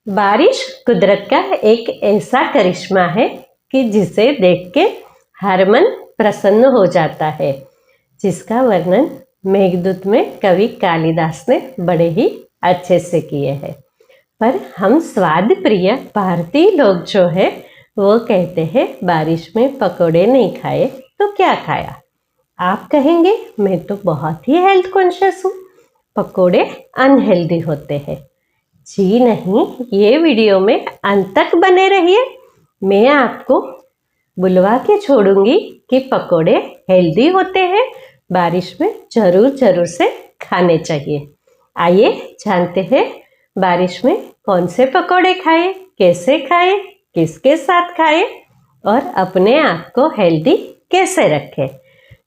बारिश कुदरत का एक ऐसा करिश्मा है कि जिसे देख के हर मन प्रसन्न हो जाता है, जिसका वर्णन मेघदूत में कवि कालिदास ने बड़े ही अच्छे से किए हैं। पर हम स्वाद प्रिय भारतीय लोग जो है वो कहते हैं बारिश में पकोड़े नहीं खाए तो क्या खाया। आप कहेंगे मैं तो बहुत ही हेल्थ कॉन्शियस हूँ, पकोड़े अनहेल्दी होते हैं। जी नहीं, ये वीडियो में अंत तक बने रहिए। मैं आपको बुलवा के छोड़ूंगी कि पकोड़े हेल्दी होते हैं, बारिश में जरूर से खाने चाहिए। आइए जानते हैं बारिश में कौन से पकोड़े खाएं, कैसे खाएं, किसके साथ खाएं और अपने आप को हेल्दी कैसे रखें।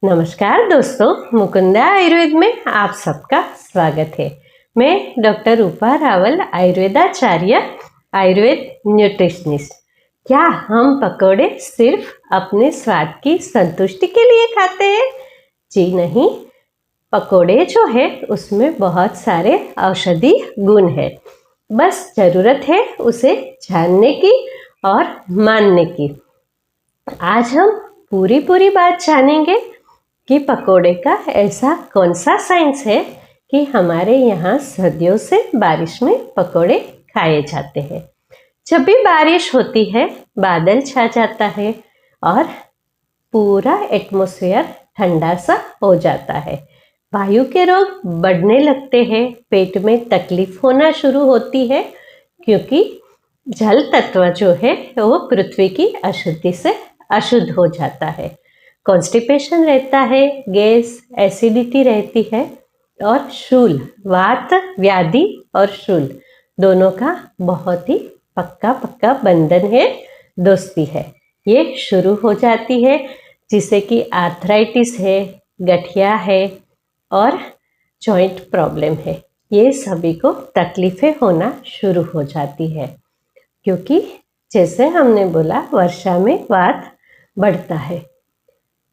नमस्कार दोस्तों, मुकुंदा आयुर्वेद में आप सबका स्वागत है। मैं डॉक्टर रूपा रावल, आयुर्वेदाचार्य, आयुर्वेद न्यूट्रिशनिस्ट। क्या हम पकोड़े सिर्फ अपने स्वाद की संतुष्टि के लिए खाते हैं? जी नहीं, पकोड़े जो है उसमें बहुत सारे औषधि गुण है। बस जरूरत है उसे जानने की और मानने की। आज हम पूरी बात जानेंगे कि पकोड़े का ऐसा कौन सा साइंस है कि हमारे यहाँ सदियों से बारिश में पकोड़े खाए जाते हैं। जब भी बारिश होती है, बादल छा जाता है और पूरा एटमॉस्फेयर ठंडा सा हो जाता है। वायु के रोग बढ़ने लगते हैं, पेट में तकलीफ होना शुरू होती है, क्योंकि जल तत्व जो है वो पृथ्वी की अशुद्धि से अशुद्ध हो जाता है। कॉन्स्टिपेशन रहता है, गैस, एसिडिटी रहती है और शूल, वात व्याधि और शूल दोनों का बहुत ही पक्का बंधन है, दोस्ती है। ये शुरू हो जाती है, जिसे कि आर्थराइटिस है, गठिया है और जॉइंट प्रॉब्लम है। ये सभी को तकलीफें होना शुरू हो जाती है, क्योंकि जैसे हमने बोला वर्षा में वात बढ़ता है,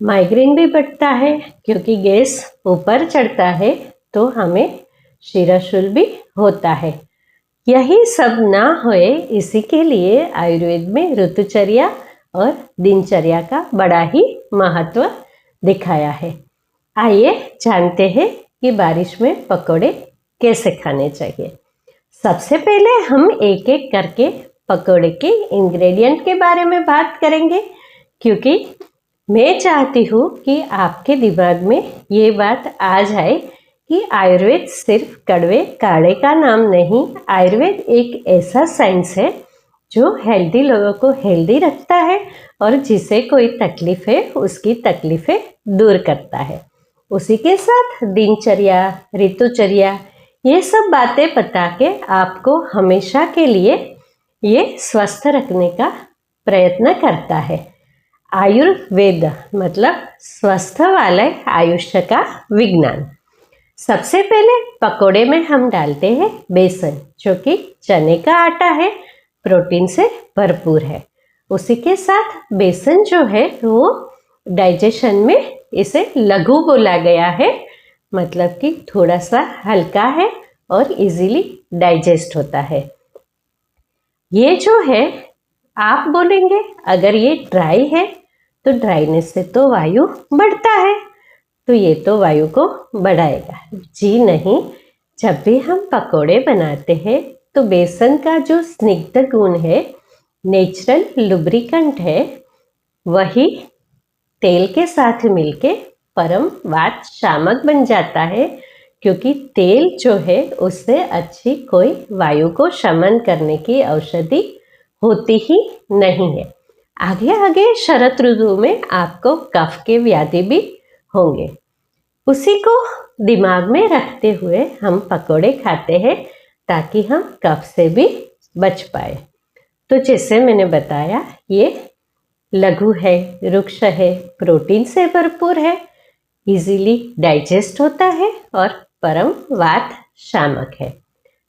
माइग्रेन भी बढ़ता है, क्योंकि गैस ऊपर चढ़ता है तो हमें शिरशूल भी होता है। यही सब ना होए, इसी के लिए आयुर्वेद में ऋतुचर्या और दिनचर्या का बड़ा ही महत्व दिखाया है। आइए जानते हैं कि बारिश में पकोड़े कैसे खाने चाहिए। सबसे पहले हम एक एक करके पकोड़े के इंग्रेडिएंट के बारे में बात करेंगे, क्योंकि मैं चाहती हूँ कि आपके दिमाग में ये बात आ जाए कि आयुर्वेद सिर्फ कड़वे काढ़े का नाम नहीं। आयुर्वेद एक ऐसा साइंस है जो हेल्दी लोगों को हेल्दी रखता है और जिसे कोई तकलीफ है उसकी तकलीफें दूर करता है। उसी के साथ दिनचर्या, ऋतुचर्या, ये सब बातें बता के आपको हमेशा के लिए ये स्वस्थ रखने का प्रयत्न करता है। आयुर्वेद मतलब स्वस्थ वाले आयुष्य का विज्ञान। सबसे पहले पकोड़े में हम डालते हैं बेसन, जो कि चने का आटा है, प्रोटीन से भरपूर है। उसी के साथ बेसन जो है वो डाइजेशन में इसे लघु बोला गया है, मतलब कि थोड़ा सा हल्का है और इजीली डाइजेस्ट होता है। ये जो है आप बोलेंगे अगर ये ड्राई है तो ड्राइनेस से तो वायु बढ़ता है, तो ये तो वायु को बढ़ाएगा। जी नहीं, जब भी हम पकोड़े बनाते हैं तो बेसन का जो स्निग्ध गुण है, नेचुरल लुब्रिकेंट है, वही तेल के साथ मिलके परम वात शामक बन जाता है, क्योंकि तेल जो है उससे अच्छी कोई वायु को शमन करने की औषधि होती ही नहीं है। आगे शरद ऋतु में आपको कफ के व्याधि भी होंगे। उसी को दिमाग में रखते हुए हम पकोड़े खाते हैं, ताकि हम कफ से भी बच पाए। तो जैसे मैंने बताया, ये लघु है, रुक्ष है, प्रोटीन से भरपूर है, इजीली डाइजेस्ट होता है और परम वात शामक है।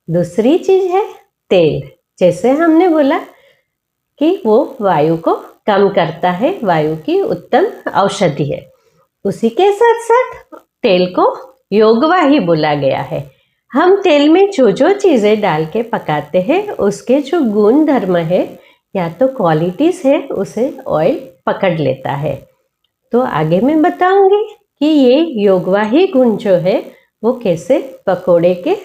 दूसरी चीज है तेल। जैसे हमने बोला कि वो वायु को कम करता है, वायु की उत्तम औषधि है। उसी के साथ साथ तेल को योगवाही बोला गया है। हम तेल में जो जो चीज़ें डाल के पकाते हैं उसके जो गुण धर्म है या तो क्वालिटीज़ है उसे ऑयल पकड़ लेता है। तो आगे मैं बताऊंगी कि ये योगवाही गुण जो है वो कैसे पकोड़े के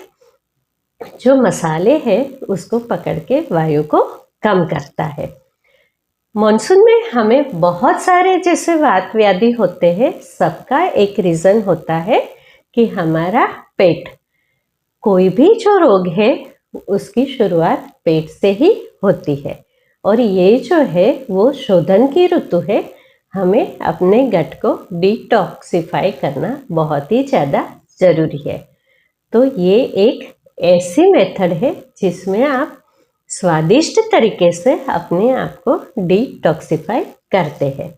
जो मसाले हैं उसको पकड़ के वायु को कम करता है। मॉनसून में हमें बहुत सारे जैसे वात व्याधि होते हैं, सबका एक रीज़न होता है कि हमारा पेट, कोई भी जो रोग है उसकी शुरुआत पेट से ही होती है। और ये जो है वो शोधन की ऋतु है, हमें अपने गट को डिटॉक्सिफाई करना बहुत ही ज़्यादा ज़रूरी है। तो ये एक ऐसी मेथड है जिसमें आप स्वादिष्ट तरीके से अपने आप को डिटॉक्सिफाई करते हैं।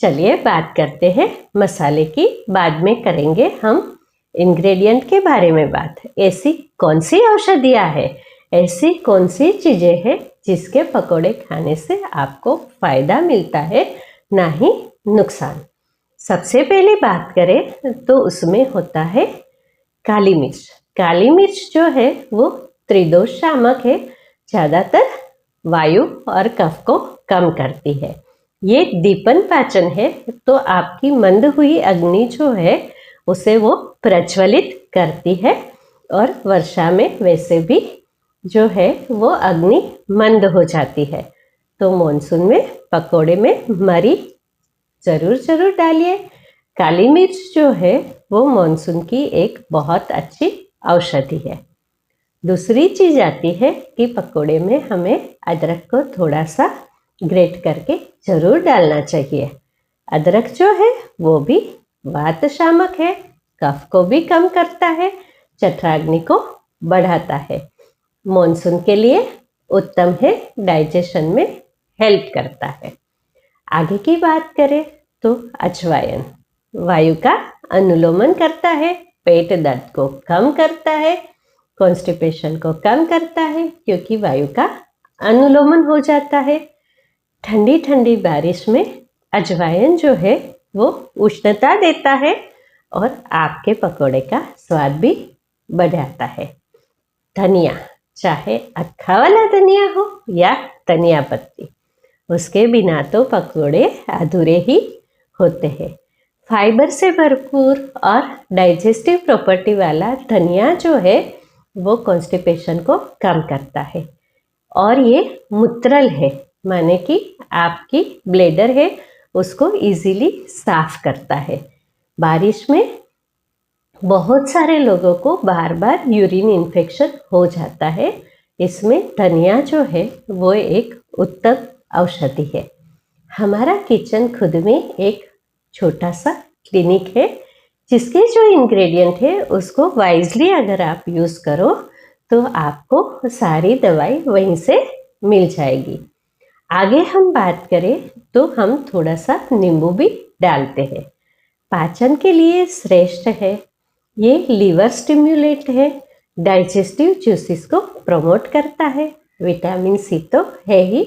चलिए बात करते हैं मसाले की, बाद में करेंगे हम इंग्रेडिएंट के बारे में बात। ऐसी कौन सी औषधियाँ है, ऐसी कौन सी चीज़ें हैं जिसके पकोड़े खाने से आपको फ़ायदा मिलता है, ना ही नुकसान। सबसे पहले बात करें तो उसमें होता है काली मिर्च। काली मिर्च जो है वो त्रिदोष शामक है, ज़्यादातर वायु और कफ को कम करती है। ये दीपन पाचन है, तो आपकी मंद हुई अग्नि जो है उसे वो प्रज्वलित करती है। और वर्षा में वैसे भी जो है वो अग्नि मंद हो जाती है। तो मॉनसून में पकोड़े में मरी ज़रूर डालिए। काली मिर्च जो है वो मॉनसून की एक बहुत अच्छी औषधि है। दूसरी चीज़ आती है कि पकोड़े में हमें अदरक को थोड़ा सा ग्रेट करके ज़रूर डालना चाहिए। अदरक जो है वो भी वात शामक है, कफ को भी कम करता है, जठराग्नि को बढ़ाता है, मॉनसून के लिए उत्तम है, डाइजेशन में हेल्प करता है। आगे की बात करें तो अजवाइन वायु का अनुलोमन करता है, पेट दर्द को कम करता है, कॉन्स्टिपेशन को कम करता है क्योंकि वायु का अनुलोमन हो जाता है। ठंडी ठंडी बारिश में अजवाइन जो है वो उष्णता देता है और आपके पकोड़े का स्वाद भी बढ़ाता है। धनिया, चाहे अक्खा वाला धनिया हो या धनिया पत्ती, उसके बिना तो पकोड़े अधूरे ही होते हैं। फाइबर से भरपूर और डाइजेस्टिव प्रॉपर्टी वाला धनिया जो है वो कॉन्स्टिपेशन को कम करता है। और ये मूत्रल है, माने कि आपकी ब्लैडर है उसको इजीली साफ करता है। बारिश में बहुत सारे लोगों को बार बार यूरिन इन्फेक्शन हो जाता है, इसमें धनिया जो है वो एक उत्तम औषधि है। हमारा किचन खुद में एक छोटा सा क्लिनिक है, जिसके जो इंग्रेडिएंट है उसको वाइजली अगर आप यूज़ करो तो आपको सारी दवाई वहीं से मिल जाएगी। आगे हम बात करें तो हम थोड़ा सा नींबू भी डालते हैं, पाचन के लिए श्रेष्ठ है। ये लीवर स्टिम्युलेट है, डाइजेस्टिव जूसेस को प्रमोट करता है। विटामिन सी तो है ही,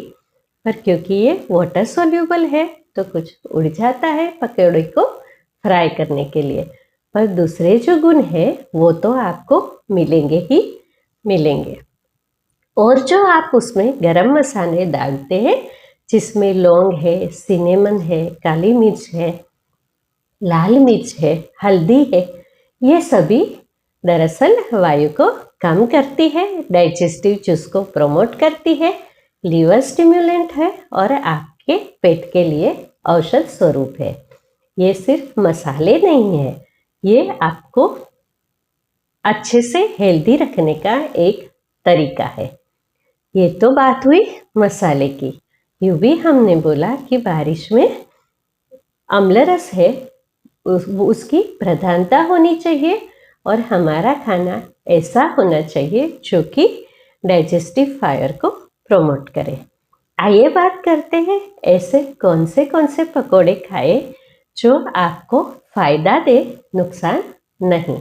पर क्योंकि ये वाटर सोल्यूबल है तो कुछ उड़ जाता है पकौड़े को फ्राई करने के लिए, पर दूसरे जो गुण है वो तो आपको मिलेंगे ही मिलेंगे। और जो आप उसमें गरम मसाले डालते हैं जिसमें लौंग है, सिनेमन है, काली मिर्च है, लाल मिर्च है, हल्दी है, ये सभी दरअसल वायु को कम करती है, डाइजेस्टिव जूस को प्रमोट करती है, लीवर स्टिम्युलेंट है और आपके पेट के लिए औषध स्वरूप है। ये सिर्फ मसाले नहीं है, ये आपको अच्छे से हेल्दी रखने का एक तरीका है। ये तो बात हुई मसाले की। यूँ भी हमने बोला कि बारिश में अम्ल रस है, उसकी प्रधानता होनी चाहिए और हमारा खाना ऐसा होना चाहिए जो कि डाइजेस्टिव फायर को प्रमोट करे। आइए बात करते हैं ऐसे कौन से पकोड़े खाए जो आपको फ़ायदा दे, नुकसान नहीं।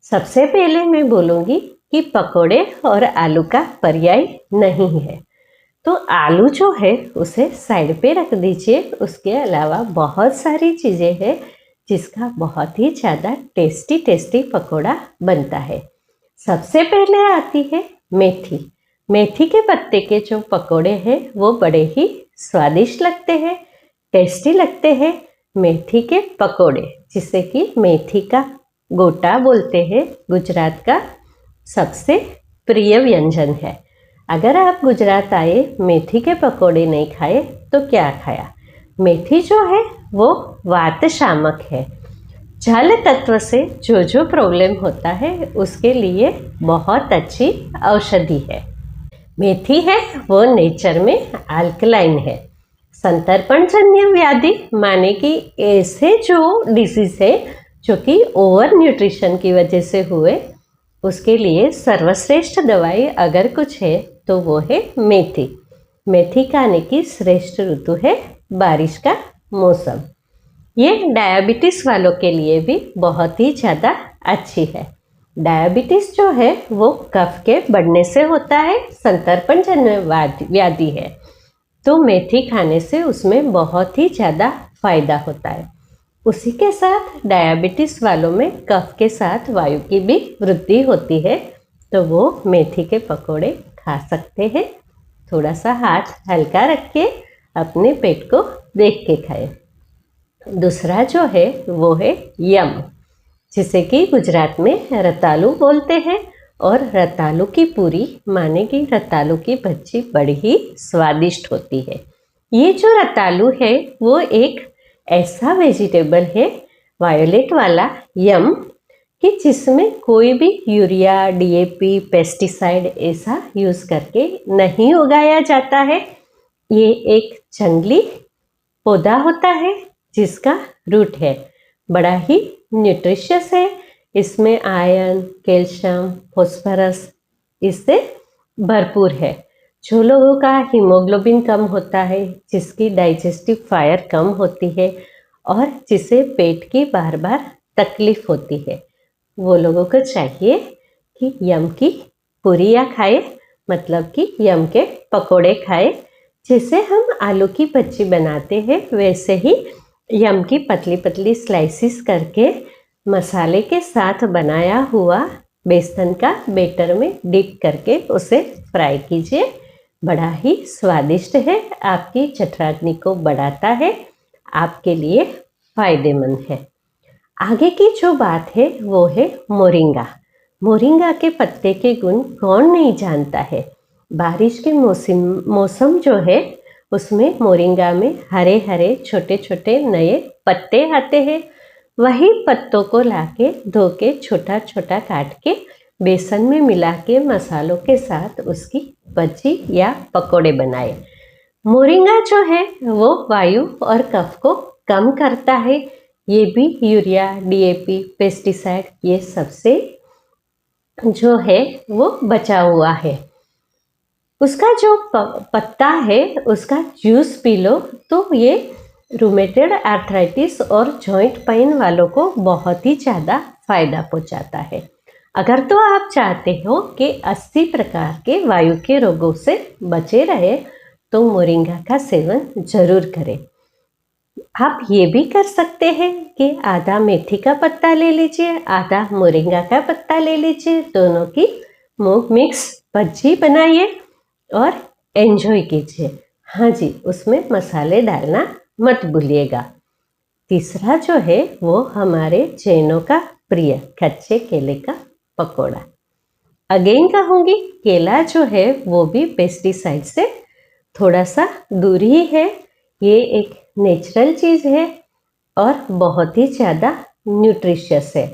सबसे पहले मैं बोलूँगी कि पकोड़े और आलू का पर्याय नहीं है, तो आलू जो है उसे साइड पे रख दीजिए। उसके अलावा बहुत सारी चीज़ें हैं जिसका बहुत ही ज़्यादा टेस्टी पकोड़ा बनता है। सबसे पहले आती है मेथी। मेथी के पत्ते के जो पकोड़े हैं वो बड़े ही स्वादिष्ट लगते हैं, टेस्टी लगते हैं। मेथी के पकोड़े, जिसे कि मेथी का गोटा बोलते हैं, गुजरात का सबसे प्रिय व्यंजन है। अगर आप गुजरात आए, मेथी के पकोड़े नहीं खाए तो क्या खाया। मेथी जो है वो वात शामक है। जल तत्व से जो प्रॉब्लम होता है उसके लिए बहुत अच्छी औषधि है। मेथी है वो नेचर में अल्कलाइन है। संतर्पणजन्य व्याधि माने कि ऐसे जो डिसीज है जो कि ओवर न्यूट्रिशन की वजह से हुए, उसके लिए सर्वश्रेष्ठ दवाई अगर कुछ है तो वो है मेथी। मेथी खाने की श्रेष्ठ ऋतु है बारिश का मौसम। ये डायबिटीज़ वालों के लिए भी बहुत ही ज़्यादा अच्छी है। डायबिटीज़ जो है वो कफ के बढ़ने से होता है, संतर्पणजन्य व्याधि है, तो मेथी खाने से उसमें बहुत ही ज़्यादा फायदा होता है। उसी के साथ डायबिटीज़ वालों में कफ के साथ वायु की भी वृद्धि होती है, तो वो मेथी के पकोड़े खा सकते हैं। थोड़ा सा हाथ हल्का रख के अपने पेट को देख के खाएं। दूसरा जो है वो है यम, जिसे कि गुजरात में रतालू बोलते हैं। और रतालू की पूरी माने कि रतालू की भज्जी बड़ी ही स्वादिष्ट होती है। ये जो रतालू है वो एक ऐसा वेजिटेबल है, वायोलेट वाला यम, कि जिसमें कोई भी यूरिया, डीएपी, पेस्टिसाइड ऐसा यूज़ करके नहीं उगाया जाता है। ये एक जंगली पौधा होता है जिसका रूट है, बड़ा ही न्यूट्रिशियस है। इसमें आयरन, कैल्शियम, फॉस्फोरस इससे भरपूर है। जो लोगों का हीमोग्लोबिन कम होता है, जिसकी डाइजेस्टिव फायर कम होती है और जिसे पेट की बार बार तकलीफ होती है, वो लोगों को चाहिए कि यम की पूरियाँ खाए, मतलब कि यम के पकोड़े खाए। जैसे हम आलू की भज्जी बनाते हैं वैसे ही यम की पतली पतली स्लाइसिस करके मसाले के साथ बनाया हुआ बेसन का बैटर में डिप करके उसे फ्राई कीजिए। बड़ा ही स्वादिष्ट है, आपकी जठराग्नि को बढ़ाता है, आपके लिए फायदेमंद है। आगे की जो बात है वो है मोरिंगा। मोरिंगा के पत्ते के गुण कौन नहीं जानता है। बारिश के मौसम जो है उसमें मोरिंगा में हरे हरे छोटे छोटे नए पत्ते आते हैं। वही पत्तों को लाके धो के छोटा छोटा काट के बेसन में मिला के मसालों के साथ उसकी भज्जी या पकोड़े बनाए। मोरिंगा जो है वो वायु और कफ को कम करता है। ये भी यूरिया, डीएपी, पेस्टिसाइड ये सबसे जो है वो बचा हुआ है। उसका जो पत्ता है उसका जूस पी लो तो ये रूमेटेड आर्थराइटिस और जॉइंट पेन वालों को बहुत ही ज़्यादा फायदा पहुंचाता है। अगर तो आप चाहते हो कि 80 प्रकार के वायु के रोगों से बचे रहे तो मोरिंगा का सेवन जरूर करें। आप ये भी कर सकते हैं कि आधा मेथी का पत्ता ले लीजिए, आधा मोरिंगा का पत्ता ले लीजिए, दोनों की मिक्स भज्जी बनाइए और एंजॉय कीजिए। हाँ जी, उसमें मसाले डालना मत भूलिएगा। तीसरा जो है वो हमारे जैनों का प्रिय कच्चे केले का पकोड़ा। अगेन कहूँगी, केला जो है वो भी पेस्टिसाइड से थोड़ा सा दूर ही है। ये एक नेचुरल चीज़ है और बहुत ही ज़्यादा न्यूट्रिशियस है।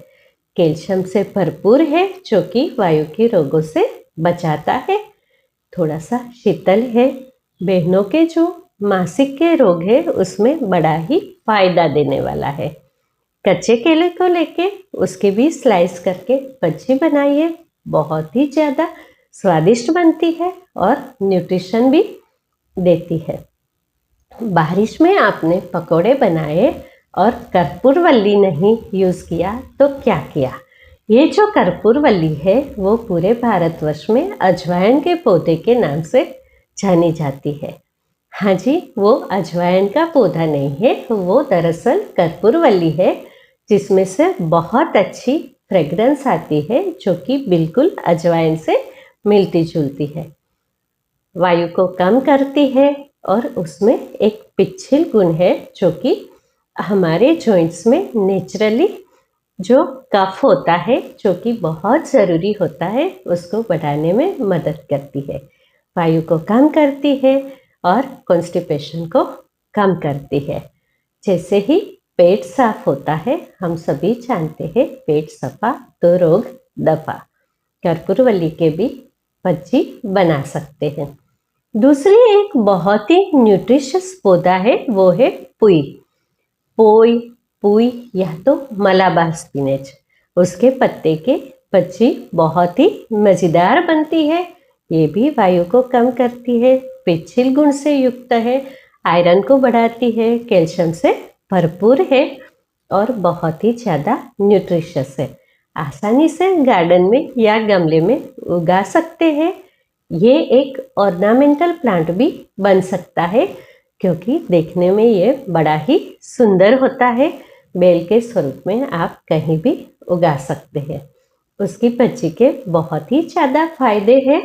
कैल्शियम से भरपूर है जो कि वायु के रोगों से बचाता है। थोड़ा सा शीतल है। बहनों के जो मासिक के रोग है उसमें बड़ा ही फायदा देने वाला है। कच्चे केले को लेके उसके भी स्लाइस करके भज्जी बनाइए, बहुत ही ज़्यादा स्वादिष्ट बनती है और न्यूट्रिशन भी देती है। बारिश में आपने पकोड़े बनाए और कर्पूरवल्ली नहीं यूज़ किया तो क्या किया। ये जो कर्पूरवल्ली है वो पूरे भारतवर्ष में अजवाइन के पौधे के नाम से जानी जाती है। हाँ जी, वो अजवाइन का पौधा नहीं है, वो दरअसल कर्पूरवल्ली है जिसमें से बहुत अच्छी फ्रेग्रेंस आती है जो कि बिल्कुल अजवाइन से मिलती जुलती है। वायु को कम करती है और उसमें एक पिच्छिल गुण है जो कि हमारे जॉइंट्स में नेचुरली जो कफ होता है जो कि बहुत ज़रूरी होता है उसको बढ़ाने में मदद करती है। वायु को कम करती है और कॉन्स्टिपेशन को कम करती है। जैसे ही पेट साफ होता है, हम सभी जानते हैं पेट सफा तो रोग दफा। कर्पूरवल्ली के भी बज्जी बना सकते हैं। दूसरी एक बहुत ही न्यूट्रिशियस पौधा है, वो है पुई। पोई, पुई या तो मलाबार स्पिनेच। उसके पत्ते के बज्जी बहुत ही मज़ेदार बनती है। ये भी वायु को कम करती है, पिच्छिल गुण से युक्त है, आयरन को बढ़ाती है, कैल्शियम से भरपूर है और बहुत ही ज़्यादा न्यूट्रिशियस है। आसानी से गार्डन में या गमले में उगा सकते हैं। ये एक ऑर्नामेंटल प्लांट भी बन सकता है क्योंकि देखने में ये बड़ा ही सुंदर होता है। बेल के स्वरूप में आप कहीं भी उगा सकते हैं। उसकी बज्जी के बहुत ही ज़्यादा फायदे हैं,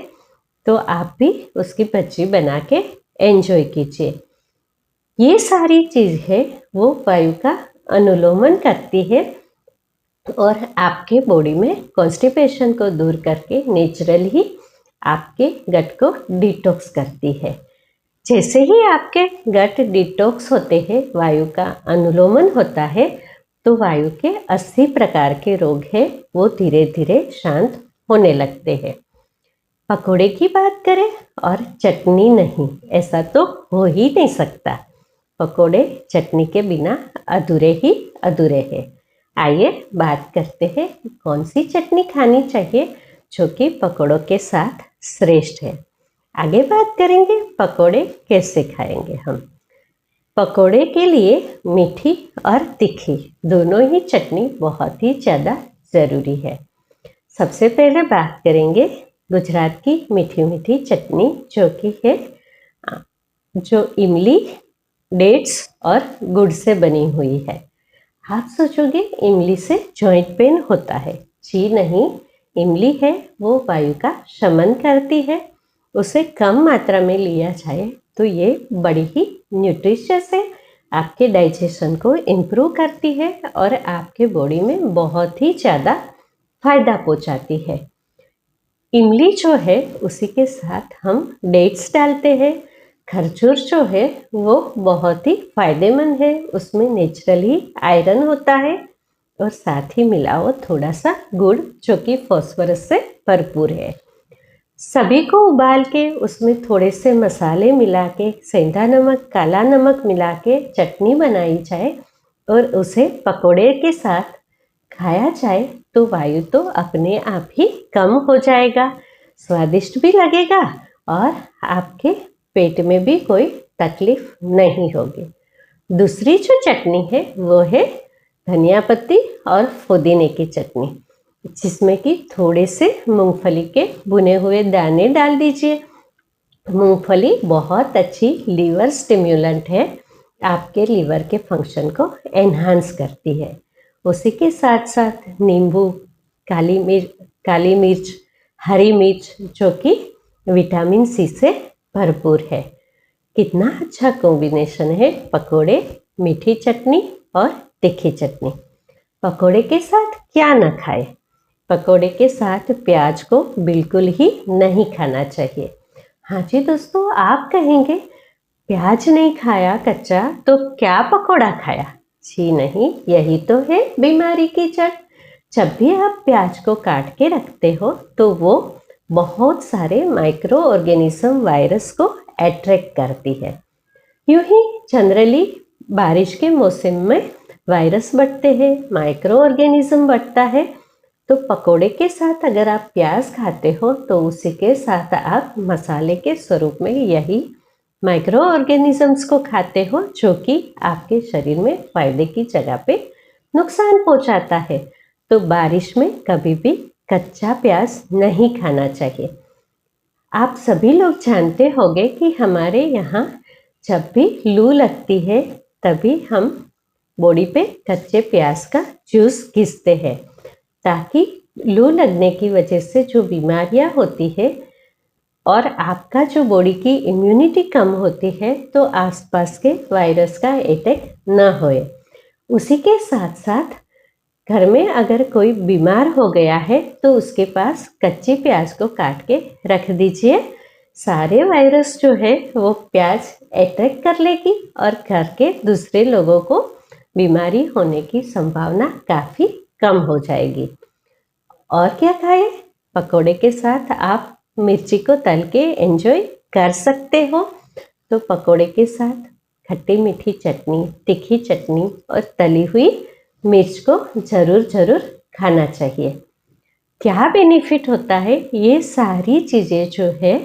तो आप भी उसकी बज्जी बना के एंजॉय कीजिए। ये सारी चीज़ है वो वायु का अनुलोमन करती है और आपके बॉडी में कॉन्स्टिपेशन को दूर करके नेचुरल ही आपके गट को डिटॉक्स करती है। जैसे ही आपके गट डिटॉक्स होते हैं, वायु का अनुलोमन होता है, तो वायु के 80 प्रकार के रोग हैं वो धीरे धीरे शांत होने लगते हैं। पकोड़े की बात करें और चटनी नहीं, ऐसा तो हो ही नहीं सकता। पकोड़े चटनी के बिना अधूरे ही अधूरे हैं। आइए बात करते हैं कौन सी चटनी खानी चाहिए जो कि पकोड़ों के साथ श्रेष्ठ है। आगे बात करेंगे पकोड़े कैसे खाएंगे हम। पकोड़े के लिए मीठी और तीखी दोनों ही चटनी बहुत ही ज़्यादा ज़रूरी है। सबसे पहले बात करेंगे गुजरात की मीठी मीठी चटनी जो कि है जो इमली, डेट्स और गुड़ से बनी हुई है। आप सोचोगे इमली से जॉइंट पेन होता है? जी नहीं, इमली है वो वायु का शमन करती है। उसे कम मात्रा में लिया जाए तो ये बड़ी ही न्यूट्रिशियस है, आपके डाइजेशन को इम्प्रूव करती है और आपके बॉडी में बहुत ही ज़्यादा फायदा पहुंचाती है। इमली जो है उसी के साथ हम डेट्स डालते हैं। खरजूर जो है वो बहुत ही फायदेमंद है, उसमें नेचुरली आयरन होता है और साथ ही मिलाओ थोड़ा सा गुड़ जो कि फॉस्फोरस से भरपूर है। सभी को उबाल के उसमें थोड़े से मसाले मिला के, सेंधा नमक, काला नमक मिला के चटनी बनाई जाए और उसे पकोड़े के साथ खाया जाए तो वायु तो अपने आप ही कम हो जाएगा, स्वादिष्ट भी लगेगा और आपके पेट में भी कोई तकलीफ नहीं होगी। दूसरी जो चटनी है वो है धनिया पत्ती और पुदीने की चटनी, जिसमें कि थोड़े से मूंगफली के भुने हुए दाने डाल दीजिए। मूंगफली बहुत अच्छी लीवर स्टिम्युलेंट है, आपके लीवर के फंक्शन को एनहांस करती है। उसी के साथ साथ नींबू, काली मिर्च, हरी मिर्च जो कि विटामिन सी से भरपूर है। कितना अच्छा कॉम्बिनेशन है पकोड़े, मीठी चटनी और तीखी चटनी। पकोड़े के साथ क्या न खाए? पकोड़े के साथ प्याज को बिल्कुल ही नहीं खाना चाहिए। हाँ जी दोस्तों, आप कहेंगे प्याज नहीं खाया कच्चा तो क्या पकोड़ा खाया? जी नहीं, यही तो है बीमारी की जड़। जब भी आप प्याज को काट के रखते हो तो वो बहुत सारे माइक्रो ऑर्गेनिज्म वायरस को अट्रैक्ट करती है। यूं ही जनरली बारिश के मौसम में वायरस बढ़ते हैं, माइक्रो ऑर्गेनिज्म बढ़ता है। तो पकोड़े के साथ अगर आप प्याज खाते हो तो उसी के साथ आप मसाले के स्वरूप में यही माइक्रो ऑर्गेनिजम्स को खाते हो जो कि आपके शरीर में फायदे की जगह पे नुकसान पहुंचाता है। तो बारिश में कभी भी कच्चा प्याज नहीं खाना चाहिए। आप सभी लोग जानते होंगे कि हमारे यहाँ जब भी लू लगती है तभी हम बॉडी पे कच्चे प्याज का जूस घिसते हैं। ताकि लू लगने की वजह से जो बीमारियां होती है और आपका जो बॉडी की इम्यूनिटी कम होती है तो आसपास के वायरस का अटैक न होए। उसी के साथ साथ घर में अगर कोई बीमार हो गया है तो उसके पास कच्ची प्याज को काट के रख दीजिए। सारे वायरस जो है वो प्याज अटैक कर लेगी और घर के दूसरे लोगों को बीमारी होने की संभावना काफ़ी कम हो जाएगी। और क्या खाएं? पकोड़े के साथ आप मिर्ची को तल के एंजॉय कर सकते हो। तो पकोड़े के साथ खट्टी मीठी चटनी, तीखी चटनी और तली हुई मिर्च को ज़रूर खाना चाहिए। क्या बेनिफिट होता है? ये सारी चीज़ें जो है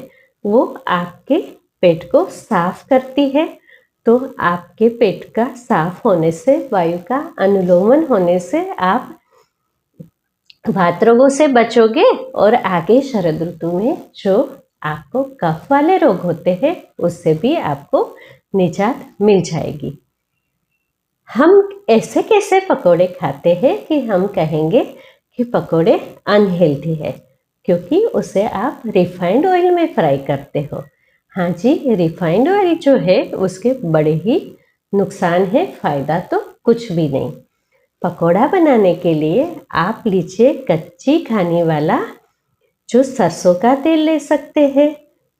वो आपके पेट को साफ करती है। तो आपके पेट का साफ होने से, वायु का अनुलोमन होने से आप वात रोगों से बचोगे और आगे शरद ऋतु में जो आपको कफ वाले रोग होते हैं उससे भी आपको निजात मिल जाएगी। हम ऐसे कैसे पकोड़े खाते हैं कि हम कहेंगे कि पकोड़े अनहेल्दी है, क्योंकि उसे आप रिफाइंड ऑयल में फ्राई करते हो। हाँ जी, रिफाइंड ऑयल जो है उसके बड़े ही नुकसान है, फ़ायदा तो कुछ भी नहीं। पकोड़ा बनाने के लिए आप लीजिए कच्ची खाने वाला जो सरसों का तेल ले सकते हैं,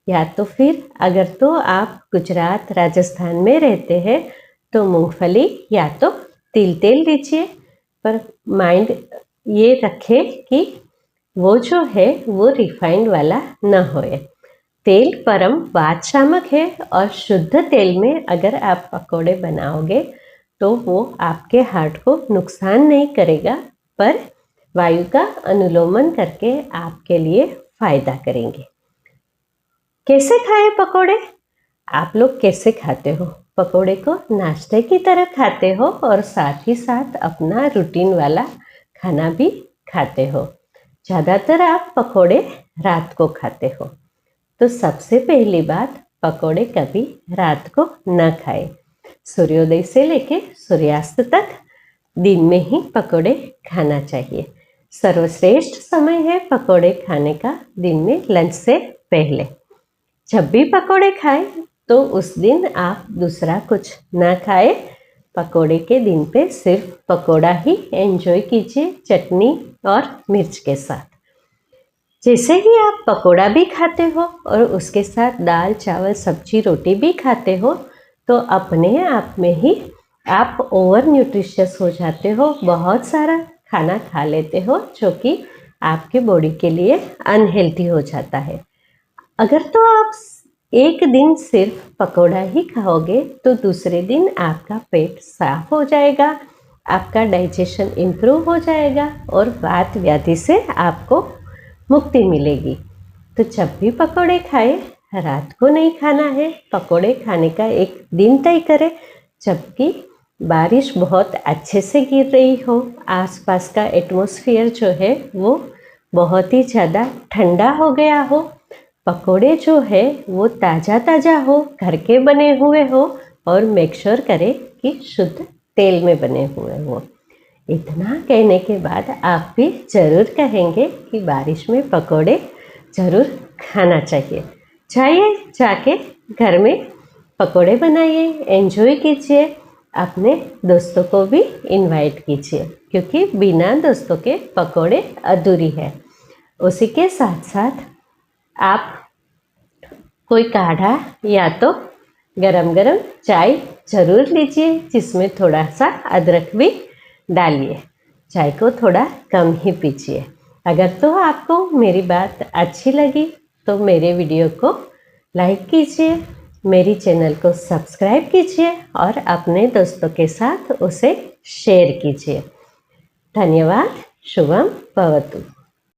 या तो फिर अगर तो आप गुजरात राजस्थान में रहते हैं तो मूंगफली या तो तिल तेल लीजिए। पर माइंड ये रखें कि वो जो है वो रिफाइंड वाला न होए। तेल परम वातशामक है और शुद्ध तेल में अगर आप पकोड़े बनाओगे तो वो आपके हार्ट को नुकसान नहीं करेगा, पर वायु का अनुलोमन करके आपके लिए फ़ायदा करेंगे। कैसे खाएं पकोड़े? आप लोग कैसे खाते हो? पकोड़े को नाश्ते की तरह खाते हो और साथ ही साथ अपना रूटीन वाला खाना भी खाते हो। ज़्यादातर आप पकोड़े रात को खाते हो। तो सबसे पहली बात, पकोड़े कभी रात को न खाएं। सूर्योदय से लेके सूर्यास्त तक दिन में ही पकोड़े खाना चाहिए। सर्वश्रेष्ठ समय है पकोड़े खाने का दिन में लंच से पहले। जब भी पकोड़े खाएं तो उस दिन आप दूसरा कुछ ना खाएं। पकोड़े के दिन पे सिर्फ पकोड़ा ही एंजॉय कीजिए, चटनी और मिर्च के साथ। जैसे ही आप पकोड़ा भी खाते हो और उसके साथ दाल चावल सब्जी रोटी भी खाते हो तो अपने आप में ही आप ओवर न्यूट्रिशियस हो जाते हो, बहुत सारा खाना खा लेते हो जो कि आपके बॉडी के लिए अनहेल्दी हो जाता है। अगर तो आप एक दिन सिर्फ पकोड़ा ही खाओगे तो दूसरे दिन आपका पेट साफ हो जाएगा, आपका डाइजेशन इम्प्रूव हो जाएगा और वात व्याधि से आपको मुक्ति मिलेगी। तो जब भी पकोड़े खाएं, रात को नहीं खाना है। पकोड़े खाने का एक दिन तय करें जबकि बारिश बहुत अच्छे से गिर रही हो, आसपास का एटमॉस्फेयर जो है वो बहुत ही ज़्यादा ठंडा हो गया हो, पकोड़े जो है वो ताज़ा हो, घर के बने हुए हो और मेक श्योर करें कि शुद्ध तेल में बने हुए हो। इतना कहने के बाद आप भी ज़रूर कहेंगे कि बारिश में पकोड़े ज़रूर खाना चाहिए। जाके घर में पकोड़े बनाइए, एंजॉय कीजिए, अपने दोस्तों को भी इनवाइट कीजिए, क्योंकि बिना दोस्तों के पकोड़े अधूरी है। उसी के साथ साथ आप कोई काढ़ा या तो गरम गरम चाय ज़रूर लीजिए जिसमें थोड़ा सा अदरक भी डालिए। चाय को थोड़ा कम ही पीजिए। अगर तो आपको मेरी बात अच्छी लगी तो मेरे वीडियो को लाइक कीजिए, मेरी चैनल को सब्सक्राइब कीजिए और अपने दोस्तों के साथ उसे शेयर कीजिए। धन्यवाद। शुभम भवतु।